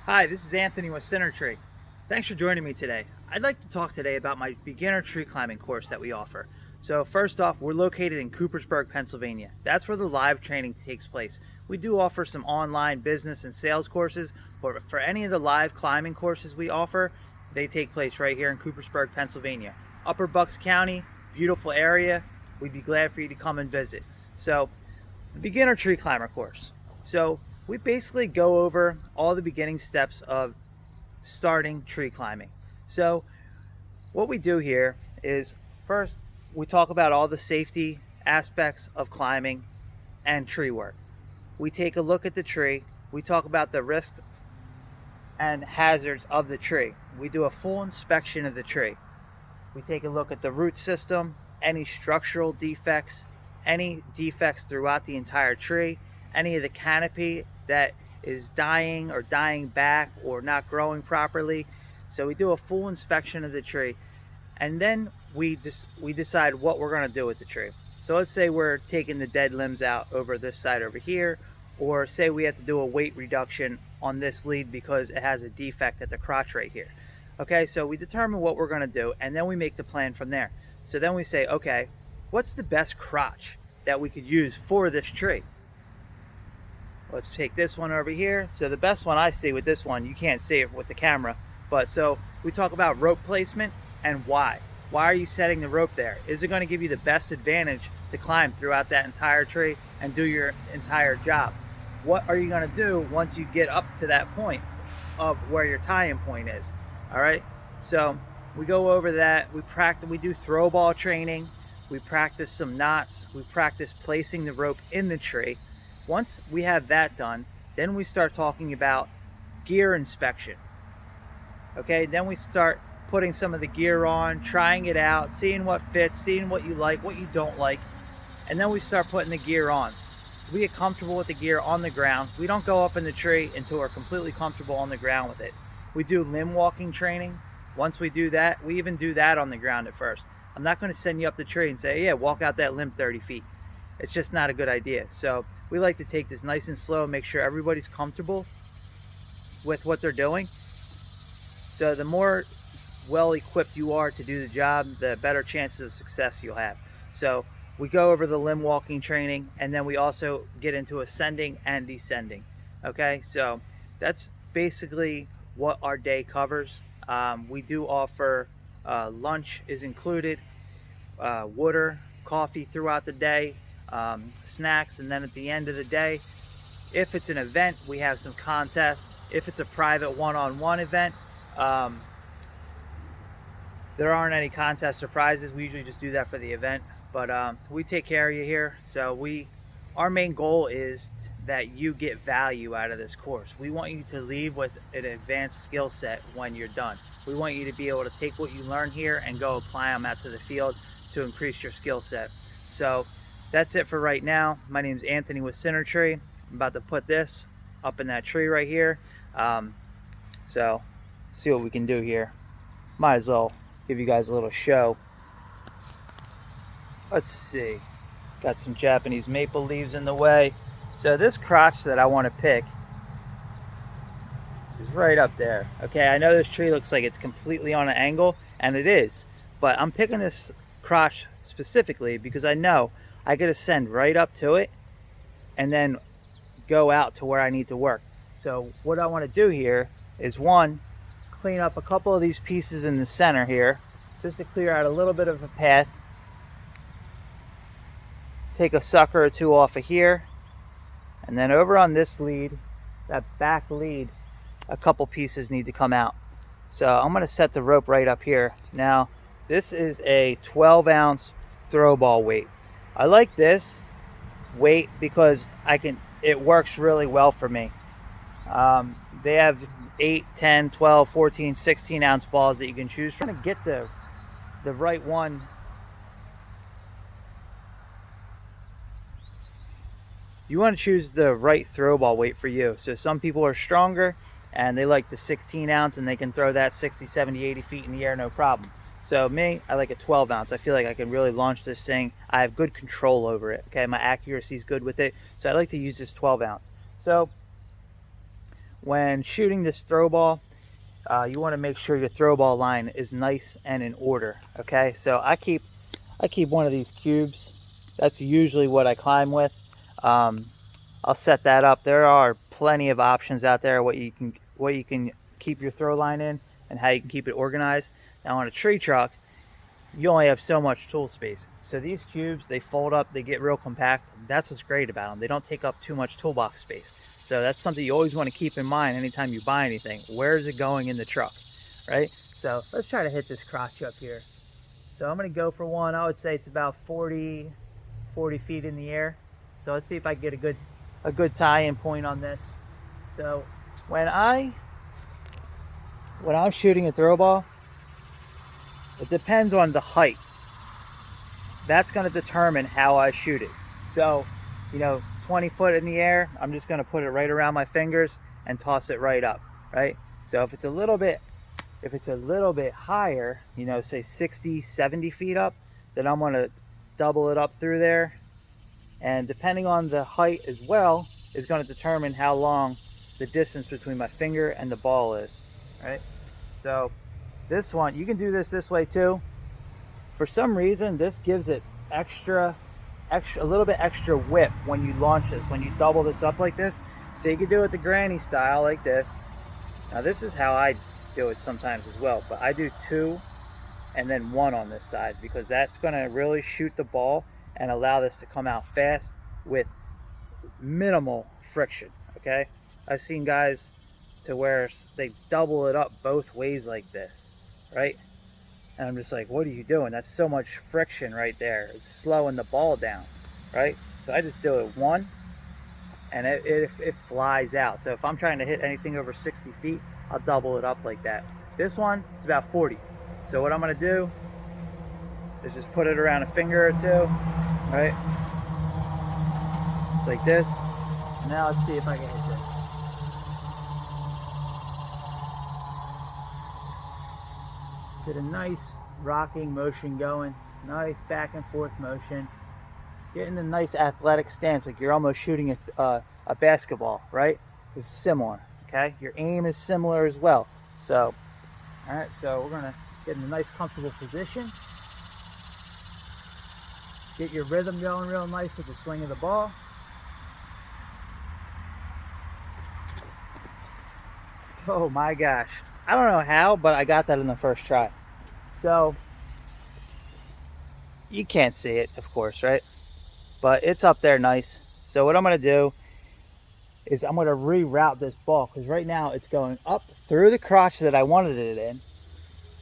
Hi, this is Anthony with Centertree. Thanks for joining me today. I'd like to talk today about my beginner tree climbing course that we offer. So first off, we're located in Coopersburg, Pennsylvania. That's where the live training takes place. We do offer some online business and sales courses, but for any of the live climbing courses we offer, they take place right here in Coopersburg, Pennsylvania. Upper Bucks County, beautiful area. We'd be glad for you to come and visit. So the beginner tree climber course. So we basically go over all the beginning steps of starting tree climbing. So what we do here is first we talk about all the safety aspects of climbing and tree work. We take a look at the tree. We talk about the risks and hazards of the tree. We do a full inspection of the tree. We take a look at the root system, any structural defects, any defects throughout the entire tree, any of the canopy that is dying or dying back or not growing properly. So we do a full inspection of the tree, and then we decide what we're going to do with the tree. So let's say we're taking the dead limbs out over this side over here, or say we have to do a weight reduction on this lead because it has a defect at the crotch right here. Okay, so we determine what we're going to do, and then we make the plan from there. So then we say, okay, what's the best crotch that we could use for this tree? Let's take this one over here. So the best one I see with this one, you can't see it with the camera, but so we talk about rope placement and why. Why are you setting the rope there? Is it going to give you the best advantage to climb throughout that entire tree and do your entire job? What are you going to do once you get up to that point of where your tie-in point is? All right, so we go over that. We do throw ball training. We practice some knots. We practice placing the rope in the tree. Once we have that done, then we start talking about gear inspection. Okay, then we start putting some of the gear on, trying it out, seeing what fits, seeing what you like, what you don't like, and then we start putting the gear on. We get comfortable with the gear on the ground. We don't go up in the tree until we're completely comfortable on the ground with it. We do limb walking training. Once we do that, we even do that on the ground at first. I'm not going to send you up the tree and say, yeah, walk out that limb 30 feet. It's just not a good idea. So we like to take this nice and slow, make sure everybody's comfortable with what they're doing. So the more well-equipped you are to do the job, the better chances of success you'll have. So we go over the limb walking training, and then we also get into ascending and descending. Okay, so that's basically what our day covers. We do offer lunch is included, water, coffee throughout the day, snacks, and then at the end of the day, if it's an event, we have some contests. If it's a private one-on-one event, there aren't any contests or prizes. We usually just do that for the event, but we take care of you here. So our main goal is that you get value out of this course. We want you to leave with an advanced skill set when you're done. We want you to be able to take what you learn here and go apply them out to the field to increase your skill set. So that's it for right now. My name is Anthony with Centertree. I'm about to put this up in that tree right here. So see what we can do here. Might as well give you guys a little show. Let's see. Got some Japanese maple leaves in the way. So this crotch that I want to pick is right up there. Okay, I know this tree looks like it's completely on an angle, and it is. But I'm picking this crotch specifically because I know I could ascend right up to it and then go out to where I need to work. So what I want to do here is, one, clean up a couple of these pieces in the center here just to clear out a little bit of a path. Take a sucker or two off of here, and then over on this lead, that back lead, a couple pieces need to come out. So I'm going to set the rope right up here. Now this is a 12-ounce throw ball weight. I like this weight because it works really well for me. They have 8, 10, 12, 14, 16 ounce balls that you can choose from. I'm going to get the right one. You want to choose the right throw ball weight for you. So some people are stronger and they like the 16 ounce and they can throw that 60, 70, 80 feet in the air no problem. So me, I like a 12 ounce. I feel like I can really launch this thing. I have good control over it. Okay, my accuracy is good with it. So I like to use this 12 ounce. So when shooting this throw ball, you want to make sure your throw ball line is nice and in order. Okay, so I keep one of these cubes. That's usually what I climb with. I'll set that up. There are plenty of options out there what you can keep your throw line in and how you can keep it organized. Now on a tree truck, you only have so much tool space. So these cubes, they fold up, they get real compact. That's what's great about them. They don't take up too much toolbox space. So that's something you always want to keep in mind anytime you buy anything. Where is it going in the truck, right? So let's try to hit this crotch up here. So I'm going to go for one. I would say it's about 40 feet in the air. So let's see if I can get a good tie-in point on this. So when I'm shooting a throw ball, it depends on the height. That's going to determine how I shoot it. So, 20 foot in the air, I'm just going to put it right around my fingers and toss it right up, right? So if it's a little bit higher, say 60, 70 feet up, then I'm going to double it up through there. And depending on the height as well, is going to determine how long the distance between my finger and the ball is, right? So this one, you can do this way too. For some reason, this gives it a little bit extra whip when you launch this, when you double this up like this. So you can do it the granny style like this. Now this is how I do it sometimes as well, but I do 2 and then 1 on this side because that's going to really shoot the ball and allow this to come out fast with minimal friction. Okay, I've seen guys to where they double it up both ways like this, right? And I'm just like, what are you doing? That's so much friction right there. It's slowing the ball down, right? So I just do it 1 and it flies out. So if I'm trying to hit anything over 60 feet, I'll double it up like that. This one, it's about 40. So what I'm gonna do is just put it around a finger or two, right? Just like this. And now let's see if I can hit this. Get a nice rocking motion going, nice back and forth motion, getting a nice athletic stance like you're almost shooting a basketball, right? It's similar, okay? Your aim is similar as well. So, all right, so we're gonna get in a nice comfortable position. Get your rhythm going real nice with the swing of the ball. Oh my gosh. I don't know how, but I got that in the first try. So, you can't see it, of course, right? But it's up there nice. So what I'm going to do is I'm going to reroute this ball because right now it's going up through the crotch that I wanted it in,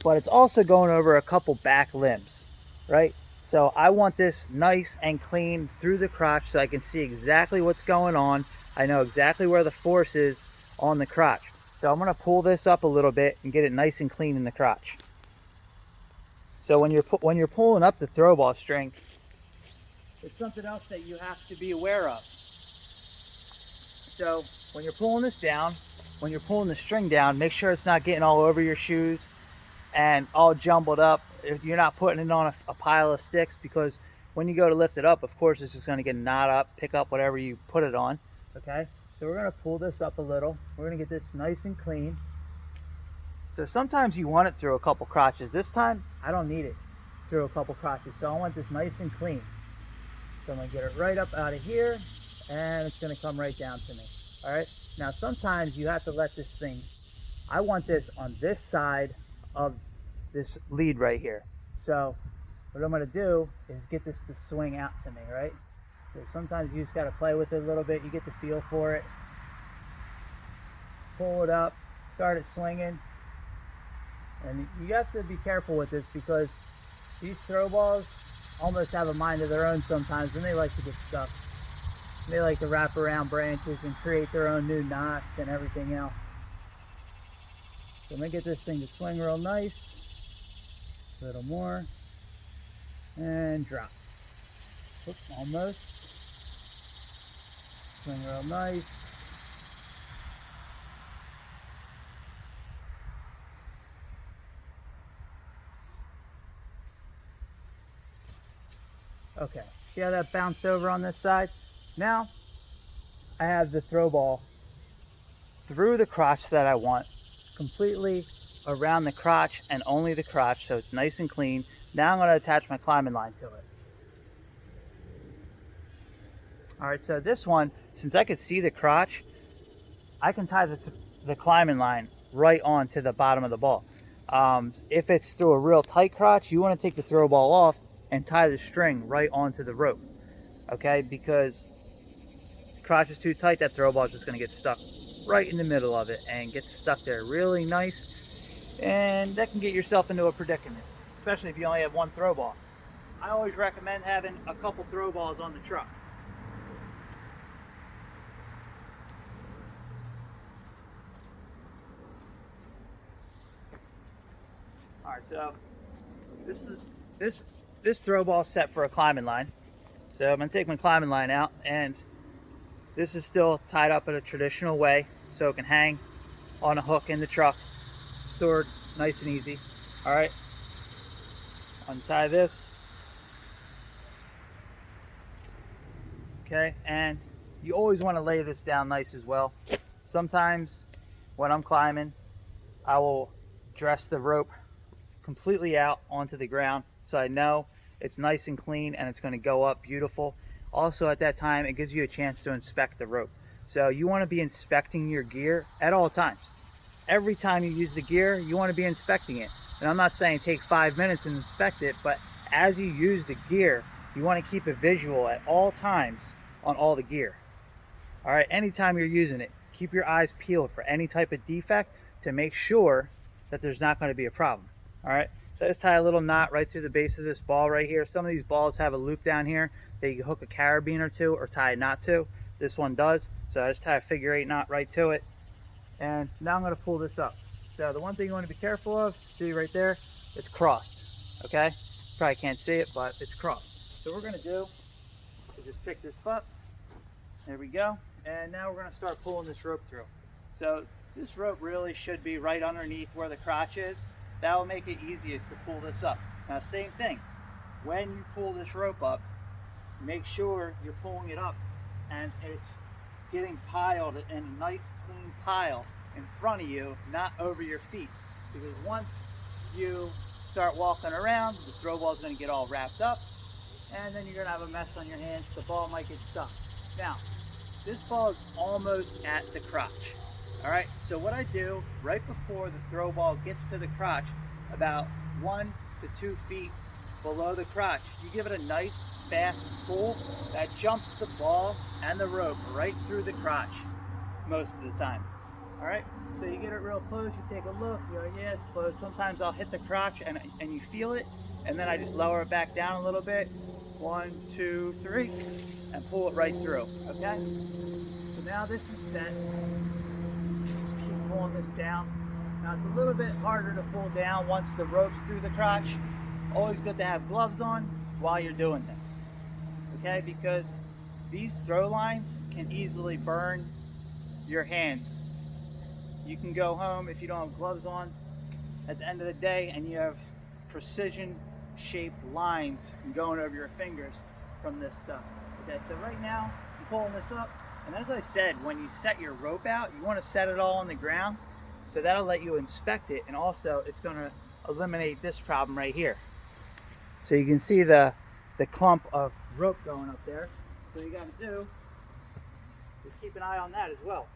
but it's also going over a couple back limbs, right? So I want this nice and clean through the crotch so I can see exactly what's going on. I know exactly where the force is on the crotch. So I'm going to pull this up a little bit and get it nice and clean in the crotch. So when you're pulling up the throw ball string, it's something else that you have to be aware of. So when you're pulling this down, when you're pulling the string down, make sure it's not getting all over your shoes and all jumbled up. If you're not putting it on a pile of sticks, because when you go to lift it up, of course, it's just going to get knot up, pick up whatever you put it on. Okay, so we're going to pull this up a little. We're going to get this nice and clean. So sometimes you want it through a couple crotches. This time, I don't need it through a couple crotches. So I want this nice and clean. So I'm going to get it right up out of here, and it's going to come right down to me. All right. Now, sometimes you have to let this thing, I want this on this side of this lead right here. So what I'm going to do is get this to swing out to me, right? So sometimes you just got to play with it a little bit. You get the feel for it. Pull it up, start it swinging. And you have to be careful with this because these throw balls almost have a mind of their own sometimes, and they like to get stuck. They like to wrap around branches and create their own new knots and everything else. So I'm going to get this thing to swing real nice. A little more. And drop. Oops, almost. Swing real nice. Okay, see how that bounced over on this side? Now, I have the throw ball through the crotch that I want, completely around the crotch and only the crotch, so it's nice and clean. Now I'm going to attach my climbing line to it. All right, so this one, since I could see the crotch, I can tie the climbing line right on to the bottom of the ball. If it's through a real tight crotch, you want to take the throw ball off and tie the string right onto the rope, okay? Because the crotch is too tight, that throw ball is just going to get stuck right in the middle of it and get stuck there really nice, and that can get yourself into a predicament, especially if you only have one throw ball. I always recommend having a couple throw balls on the truck. All right, so this throw ball is set for a climbing line. So I'm gonna take my climbing line out, and this is still tied up in a traditional way, so it can hang on a hook in the truck, stored nice and easy. All right, untie this. Okay, and you always want to lay this down nice as well. Sometimes when I'm climbing, I will dress the rope completely out onto the ground so I know it's nice and clean and it's going to go up beautiful. Also at that time, it gives you a chance to inspect the rope. So you want to be inspecting your gear at all times. Every time you use the gear, you want to be inspecting it. And I'm not saying take 5 minutes and inspect it, but as you use the gear, you want to keep a visual at all times on all the gear. All right, anytime you're using it, keep your eyes peeled for any type of defect to make sure that there's not going to be a problem. All right, so I just tie a little knot right through the base of this ball right here. Some of these balls have a loop down here that you can hook a carabiner to or tie a knot to. This one does, so I just tie a figure-8 knot right to it. And now I'm going to pull this up. So the one thing you want to be careful of, see right there, it's crossed, okay? You probably can't see it, but it's crossed. So what we're going to do is just pick this up. There we go. And now we're going to start pulling this rope through. So this rope really should be right underneath where the crotch is. That will make it easiest to pull this up. Now, same thing. When you pull this rope up, make sure you're pulling it up and it's getting piled in a nice clean pile in front of you, not over your feet. Because once you start walking around, the throw ball is going to get all wrapped up, and then you're going to have a mess on your hands. The ball might get stuck. Now, this ball is almost at the crotch. All right, so what I do right before the throw ball gets to the crotch, about 1 to 2 feet below the crotch, you give it a nice fast pull that jumps the ball and the rope right through the crotch most of the time. All right, so you get it real close, you take a look, you're like, yeah, it's close. Sometimes I'll hit the crotch and you feel it, and then I just lower it back down a little bit. 1, 2, 3, and pull it right through, okay? So now this is set. Just keep pulling this down. Now it's a little bit harder to pull down once the rope's through the crotch. Always good to have gloves on while you're doing this, okay? Because these throw lines can easily burn your hands. You can go home if you don't have gloves on at the end of the day and you have precision shaped lines going over your fingers from this stuff. Okay, so right now I'm pulling this up, and as I said, when you set your rope out, you want to set it all on the ground, so that'll let you inspect it, and also it's going to eliminate this problem right here. So you can see the clump of rope going up there. So what you got to do is keep an eye on that as well.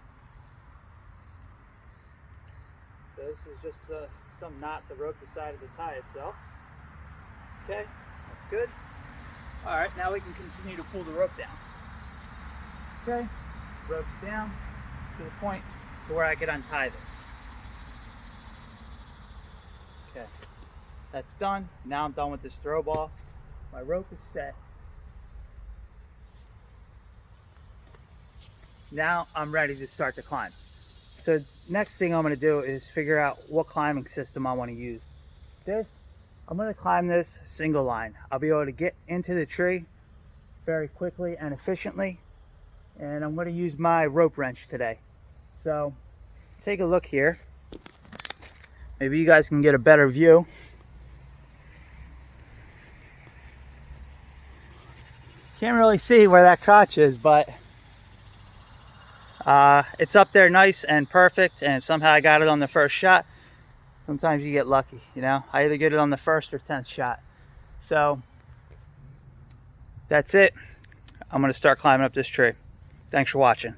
So this is just some knot the rope decided to tie itself. Okay, that's good. All right, now we can continue to pull the rope down. Okay, rope's down to the point to where I can untie this. Okay, that's done. Now I'm done with this throw ball. My rope is set. Now I'm ready to start to climb. So next thing I'm going to do is figure out what climbing system I want to use. I'm going to climb this single line. I'll be able to get into the tree very quickly and efficiently, and I'm going to use my rope wrench today. So take a look here. Maybe you guys can get a better view. Can't really see where that crotch is, but It's up there nice and perfect, and somehow I got it on the first shot. Sometimes you get lucky, you know. I either get it on the first or 10th shot. So that's it. I'm going to start climbing up this tree. Thanks for watching.